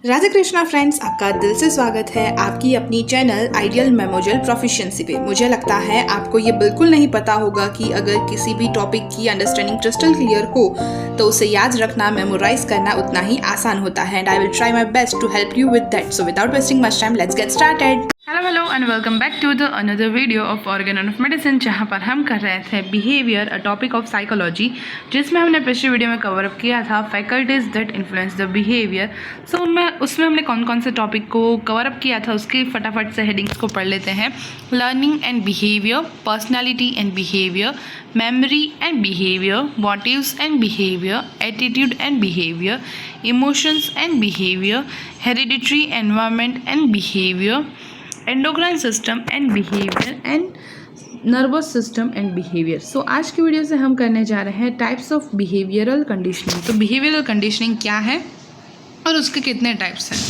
Radhe Krishna friends, आपका दिल से स्वागत है आपकी अपनी चैनल आइडियल मेमोरियल प्रोफिशिएंसी पे। मुझे लगता है आपको ये बिल्कुल नहीं पता होगा कि अगर किसी भी टॉपिक की अंडरस्टैंडिंग क्रिस्टल क्लियर हो तो उसे याद रखना, मेमोराइज करना उतना ही आसान होता है। And I will try my best to help you with that. So without wasting much time, let's get started. Hello and welcome back to the another video of organ of medicine, जहाँ पर हम कर रहे थे behaviour, a topic of psychology, जिसमें हमने पिछली video में कवर अप किया था faculties that influence the behaviour. So उसमें हमने कौन कौन से टॉपिक को कवर अप किया था उसकी फटाफट से हेडिंग्स को पढ़ लेते हैं। Learning and behaviour, personality and behaviour, memory and behavior, motives and behavior, attitude and behavior, emotions and behavior, hereditary environment and behavior, endocrine system and behavior, and nervous system and behavior. So आज की video से हम करने जा रहे हैं types of behavioural conditioning. तो behavioural conditioning क्या है और उसके कितने टाइप्स हैं,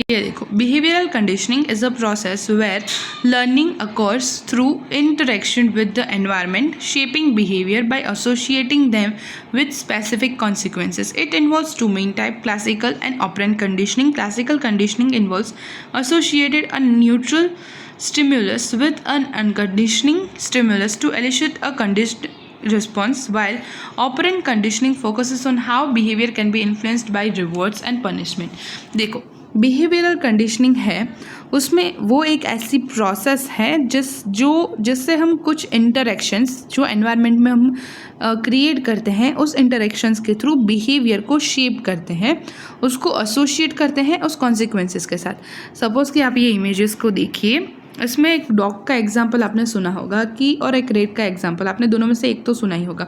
ये देखो। Behavioural conditioning is a process where learning occurs through interaction with the environment, shaping behaviour by associating them with specific consequences. It involves two main types, classical and operant conditioning. Classical conditioning involves associated a neutral stimulus with an unconditioning stimulus to elicit a conditioned response, while operant conditioning focuses on how behavior can be influenced by rewards and punishment. देखो, behavioural conditioning है, उसमें वो एक ऐसी process है जिससे हम कुछ इंटरेक्शंस जो एनवायरनमेंट में हम क्रिएट करते हैं, उस इंटरेक्शंस के थ्रू बिहेवियर को शेप करते हैं, उसको एसोशिएट करते हैं उस कॉन्सिक्वेंसेस के साथ। सपोज़ कि आप ये इमेजेस को देखिए, इसमें एक डॉग का एग्जाम्पल आपने सुना होगा कि, और एक रेट का एग्जाम्पल आपने दोनों में से एक तो सुना ही होगा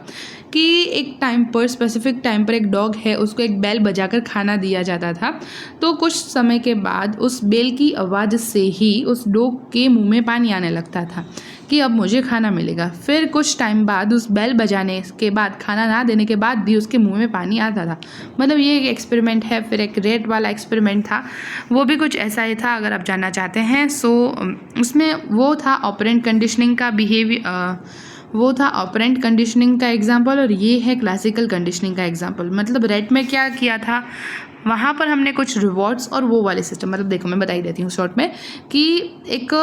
कि एक टाइम पर, स्पेसिफिक टाइम पर एक डॉग है, उसको एक बेल बजाकर खाना दिया जाता था। तो कुछ समय के बाद उस बेल की आवाज़ से ही उस डॉग के मुंह में पानी आने लगता था कि अब मुझे खाना मिलेगा। फिर कुछ टाइम बाद उस बेल बजाने के बाद, खाना ना देने के बाद भी उसके मुंह में पानी आता था। मतलब ये एक एक्सपेरिमेंट है। फिर एक रेट वाला एक्सपेरिमेंट था, वो भी कुछ ऐसा ही था, अगर आप जानना चाहते हैं। सो उसमें वो था ऑपरेंट कंडीशनिंग का वो था ऑपरेंट कंडीशनिंग का एग्जाम्पल, और ये है क्लासिकल कंडीशनिंग का एग्जाम्पल। मतलब रेट में क्या किया था, वहाँ पर हमने कुछ रिवॉर्ड्स और वो वाले सिस्टम, मतलब देखो मैं बता ही देती हूँ शॉर्ट में, कि एक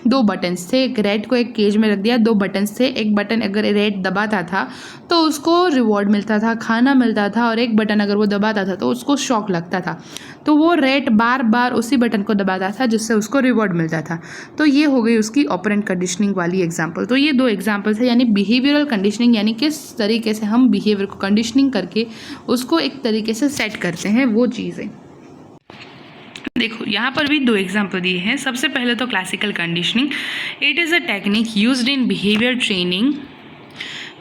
दो बटन्स थे, एक रेट को एक केज में रख दिया, दो बटन्स थे, एक बटन अगर रेट दबाता था तो उसको रिवॉर्ड मिलता था, खाना मिलता था, और एक बटन अगर वो दबाता था तो उसको शॉक लगता था। तो वो रेट बार बार उसी बटन को दबाता था जिससे उसको रिवॉर्ड मिलता था। तो ये हो गई उसकी ऑपरेंट कंडीशनिंग वाली एग्जाम्पल। तो ये दो एग्जाम्पल्स है, यानी बिहेवियरल कंडीशनिंग, यानी किस तरीके से हम बिहेवियर को कंडीशनिंग करके उसको एक तरीके से सेट करते हैं, वो चीज़ें। देखो यहाँ पर भी दो एग्जाम्पल दिए हैं। सबसे पहले तो classical conditioning, it is a technique used in behaviour training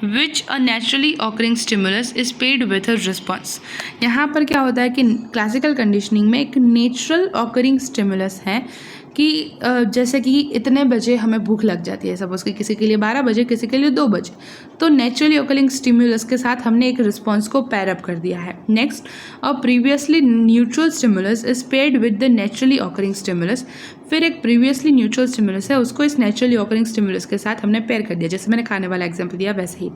which a naturally occurring stimulus is paired with a response। यहाँ पर क्या होता है कि क्लासिकल कंडीशनिंग में एक नेचुरल ऑकरिंग स्टिमुलस है कि जैसे कि इतने बजे हमें भूख लग जाती है, सपोज कि किसी के लिए 12 बजे, किसी के लिए 2 बजे, तो नेचुरली ऑकरिंग स्टिमुलस के साथ हमने एक रिस्पॉन्स को पैर अप कर दिया है। Next, a previously neutral stimulus is paired with the naturally occurring stimulus. फिर एक प्रीवियसली न्यूट्रल स्टिमुलस है, उसको इस नेचुरली ऑकरिंग स्टिमुलस के साथ हमने पेयर कर दिया, जैसे मैंने खाने वाला एग्जाम्पल दिया वैसे ही।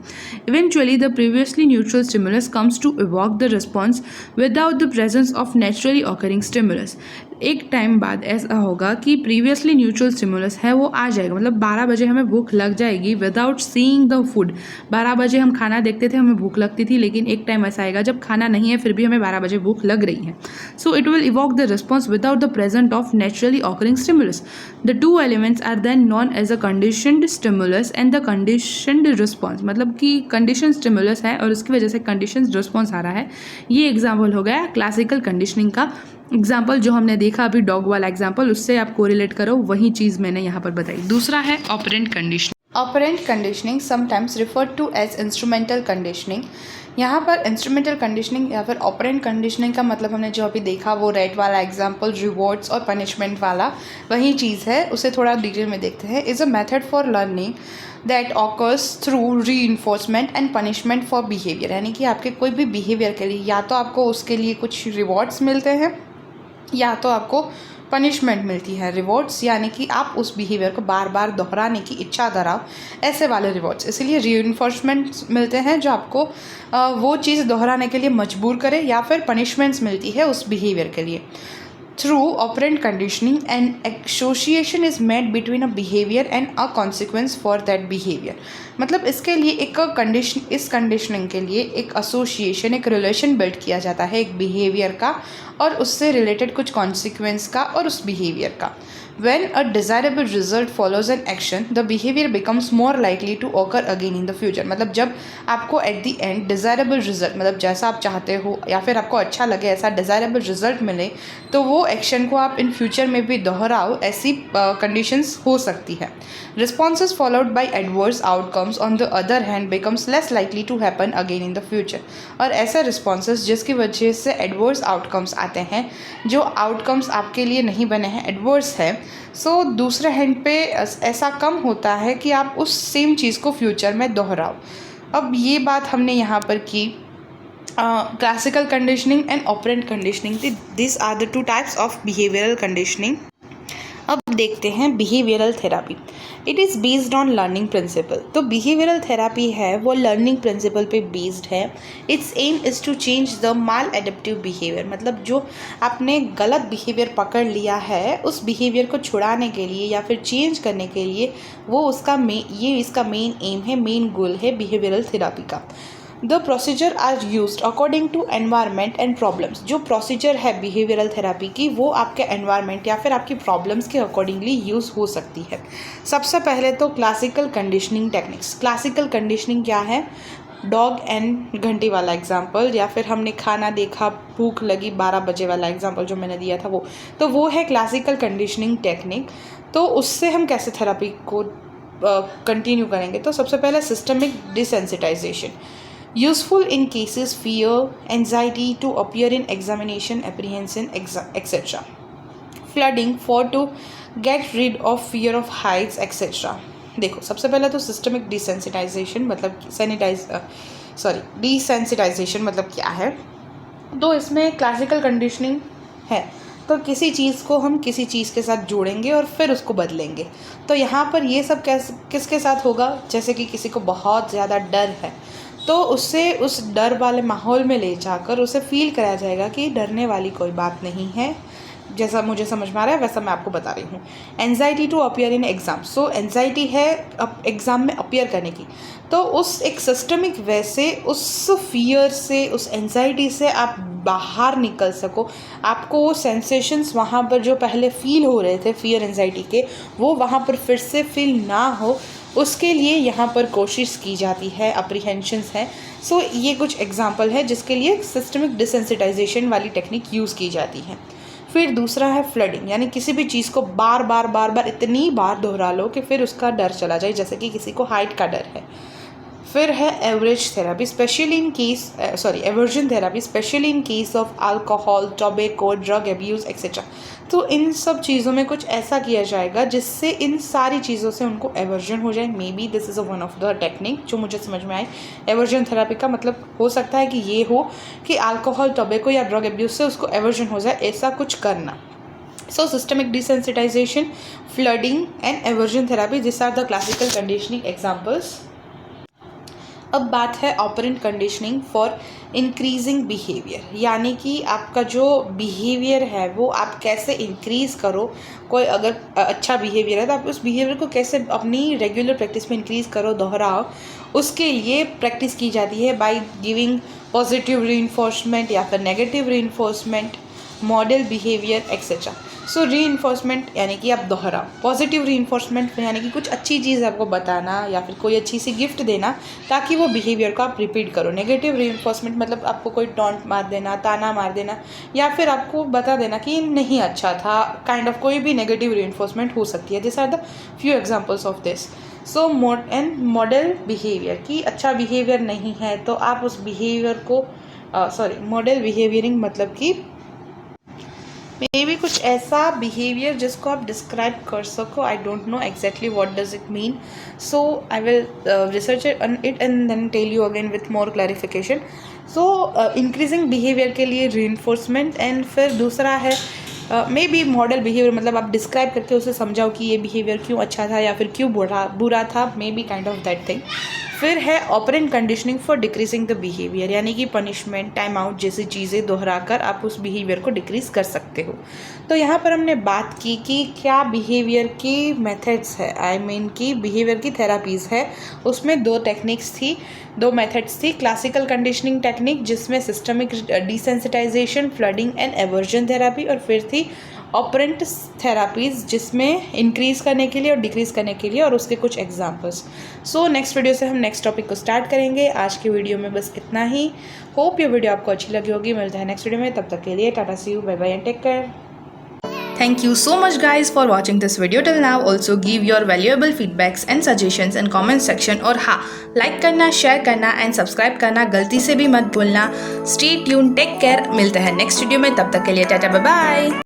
Eventually the previously neutral stimulus comes to evoke the response without the presence of naturally occurring stimulus. एक टाइम बाद ऐसा होगा कि प्रीवियसली न्यूट्रल स्टिमुलस है वो आ जाएगा, मतलब 12 बजे हमें भूख लग जाएगी विदाउट सीइंग द फूड। 12 बजे हम खाना देखते थे, हमें भूख लगती थी, लेकिन एक टाइम ऐसा आएगा जब खाना नहीं है फिर भी हमें 12 बजे भूख लग रही है। So it will evoke the response without the present of naturally occurring stimulus. The two elements are then known as a conditioned stimulus and the conditioned response। मतलब कि conditioned stimulus है और उसकी वजह से conditioned response आ रहा है। ये एग्जाम्पल हो गया क्लासिकल कंडीशनिंग का एग्जाम्पल, जो हमने देखा अभी डॉग वाला एग्जाम्पल, उससे आप कोरिलेट करो, वही चीज़ मैंने यहाँ पर बताई। दूसरा है operant conditioning. Operant conditioning, sometimes referred to as instrumental conditioning। यहाँ पर इंस्ट्रूमेंटल कंडीशनिंग या फिर ऑपरेंट कंडीशनिंग का मतलब हमने जो अभी देखा वो रेट वाला एग्जांपल, रिवॉर्ड्स और पनिशमेंट वाला, वही चीज़ है। उसे थोड़ा डिटेल में देखते हैं। Is a method for learning that occurs through reinforcement and punishment for behaviour. यानी कि आपके कोई भी बिहेवियर के लिए या तो आपको उसके लिए कुछ रिवॉर्ड्स मिलते हैं या तो आपको पनिशमेंट मिलती है। रिवॉर्ड्स यानी कि आप उस बिहेवियर को बार बार दोहराने की इच्छा धराओ, ऐसे वाले रिवॉर्ड्स। इसीलिए रीइंफोर्समेंट्स मिलते हैं जो आपको वो चीज़ दोहराने के लिए मजबूर करे, या फिर पनिशमेंट्स मिलती है उस बिहेवियर के लिए। Through operant conditioning and association is made between a behaviour and a consequence for that behaviour. मतलब इसके लिए एक इस कंडीशनिंग के लिए एक एसोसिएशन, एक रिलेशन बिल्ड किया जाता है एक बिहेवियर का और उससे रिलेटेड कुछ कॉन्सिक्वेंस का और उस बिहेवियर का। When a desirable result follows an action, the behavior becomes more likely to occur again in the future। मतलब जब आपको at the end desirable result, मतलब जैसा आप चाहते हो या फिर आपको अच्छा लगे ऐसा desirable result मिले, तो वो एक्शन को आप इन फ्यूचर में भी दोहराओ, ऐसी कंडीशंस हो सकती है। Responses followed by adverse outcomes on the other hand becomes less likely to happen again in the future। और ऐसे responses जिसकी वजह से adverse outcomes आते हैं, जो outcomes आपके लिए नहीं बने हैं, adverse है, सो दूसरे हैंड पे ऐसा कम होता है कि आप उस सेम चीज़ को फ्यूचर में दोहराओ। अब ये बात हमने यहाँ पर की classical conditioning and operant conditioning. This are the two types of behavioural conditioning. अब देखते हैं behavioural therapy. It is based on learning principle. तो बिहेवियरल थेरापी है वो लर्निंग प्रिंसिपल पे बेस्ड है। It's aim is to change the maladaptive behaviour. मतलब जो आपने गलत बिहेवियर पकड़ लिया है, उस बिहेवियर को छुड़ाने के लिए या फिर चेंज करने के लिए वो इसका मेन एम है, मेन गोल है बिहेवियरल थेरापी का। The procedure are used according to environment and problems. जो प्रोसीजर है बिहेवियरल थेरापी की, वो आपके एनवायरनमेंट या फिर आपकी प्रॉब्लम्स के अकॉर्डिंगली यूज़ हो सकती है। सबसे पहले तो classical conditioning techniques. Classical conditioning क्या है? डॉग एंड घंटी वाला एग्जाम्पल, या फिर हमने खाना देखा भूख लगी 12 बजे वाला एग्जाम्पल जो मैंने दिया था वो है क्लासिकल कंडीशनिंग टेक्निक। तो उससे हम कैसे थेरापी को कंटिन्यू करेंगे? तो सबसे पहले systemic desensitization, useful in cases fear, anxiety to appear in examination, apprehension, etc. Flooding to get rid of fear of heights, etc. देखो, सबसे पहले तो सिस्टमिक डिसेंसिटाइजेशन मतलब डिसेंसिटाइजेशन मतलब क्या है? तो इसमें क्लासिकल कंडीशनिंग है, तो किसी चीज़ को हम किसी चीज़ के साथ जोड़ेंगे और फिर उसको बदलेंगे। तो यहाँ पर ये सब किसके साथ होगा? जैसे कि किसी को बहुत ज़्यादा डर है, तो उससे उस डर वाले माहौल में ले जाकर उसे फील कराया जाएगा कि डरने वाली कोई बात नहीं है। जैसा मुझे समझ में आ रहा है वैसा मैं आपको बता रही हूँ। Anxiety to appear in exam. So anxiety है एग्ज़ाम में अपीयर करने की, तो उस एक सिस्टमिक वे से उस फियर से, उस एंजाइटी से आप बाहर निकल सको। आपको वो सेंसेशंस वहाँ पर जो पहले फ़ील हो रहे थे फियर एंजाइटी के, वो वहाँ पर फिर से फील ना हो, उसके लिए यहाँ पर कोशिश की जाती है, अप्रीहेंशंस हैं। सो ये कुछ एग्जाम्पल है जिसके लिए सिस्टमिक डिसेंसिटाइजेशन वाली टेक्निक यूज़ की जाती है। फिर दूसरा है फ्लडिंग, यानी किसी भी चीज़ को बार बार इतनी बार दोहरा लो कि फिर उसका डर चला जाए, जैसे कि किसी को हाइट का डर है। फिर है average therapy, aversion therapy specially in case of alcohol, tobacco, drug abuse etcetera. तो इन सब चीज़ों में कुछ ऐसा किया जाएगा जिससे इन सारी चीज़ों से उनको एवर्जन हो जाए। May be this is one of the technique जो मुझे समझ में आई। एवर्जन थेरापी का मतलब हो सकता है कि ये हो कि अल्कोहल, टोबैको या ड्रग एब्यूज़ से उसको एवर्जन हो जाए, ऐसा कुछ करना। So systemic desensitization, flooding and aversion therapy, these are the classical conditioning examples. अब बात है operant conditioning for increasing behaviour, यानी कि आपका जो बिहेवियर है वो आप कैसे इंक्रीज़ करो। कोई अगर अच्छा बिहेवियर है तो आप उस बिहेवियर को कैसे अपनी रेगुलर प्रैक्टिस में इंक्रीज़ करो, दोहराओ। उसके लिए प्रैक्टिस की जाती है बाय गिविंग पॉजिटिव रीइंफोर्समेंट या फिर negative reinforcement, model behaviour etcetera. So reinforcement यानी कि आप दोहराओ, पॉजिटिव रीइंफोर्समेंट यानी कि कुछ अच्छी चीज़ आपको बताना या फिर कोई अच्छी सी गिफ्ट देना ताकि वो बिहेवियर को आप रिपीट करो। नेगेटिव रीइंफोर्समेंट मतलब आपको कोई टॉन्ट मार देना, ताना मार देना या फिर आपको बता देना कि नहीं अच्छा था, काइंड ऑफ कोई भी नेगेटिव रीइंफोर्समेंट हो सकती है। This are the few examples of this. So model behaviour की अच्छा बिहेवियर नहीं है तो आप उस बिहेवियर को मॉडल बिहेवियरिंग मतलब कि मे बी कुछ ऐसा बिहेवियर जिसको आप डिस्क्राइब कर सको। I don't know exactly what does it mean, so I will research it and then tell you again with more clarification. So increasing behaviour के लिए रीइंफोर्समेंट, एंड फिर दूसरा है मे बी मॉडल बिहेवियर मतलब आप describe करके उसे समझाओ कि ये बिहेवियर क्यों अच्छा था या फिर क्यों बुरा था, may be kind of that thing. फिर है operant conditioning for decreasing the behaviour, यानी कि पनिशमेंट, टाइम आउट जैसी चीज़ें दोहराकर आप उस बिहेवियर को डिक्रीज कर सकते हो। तो यहाँ पर हमने बात की कि क्या बिहेवियर की मेथड्स है, आई मीन कि बिहेवियर की थेरापीज़ है। उसमें दो मेथड्स थी। क्लासिकल कंडीशनिंग टेक्निक जिसमें systemic desensitization, flooding and aversion therapy, और फिर थी ऑपरेंट थेरापीज़ जिसमें इंक्रीज़ करने के लिए और डिक्रीज़ करने के लिए, और उसके कुछ एग्जांपल्स। सो नेक्स्ट वीडियो से हम नेक्स्ट टॉपिक को स्टार्ट करेंगे। आज की वीडियो में बस इतना ही। होप ये वीडियो आपको अच्छी लगी होगी। मिलते हैं नेक्स्ट वीडियो में, तब तक के लिए ta-ta, see you, bye bye and take care. Thank you so much guys for watching this video till now. Also give your valuable feedbacks and suggestions in comment section, और हाँ, like करना, share करना and subscribe करना गलती से भी मत भूलना। Stay tuned, take care. मिलते हैं नेक्स्ट वीडियो में, तब तक के लिए टाटा, बाय बाय।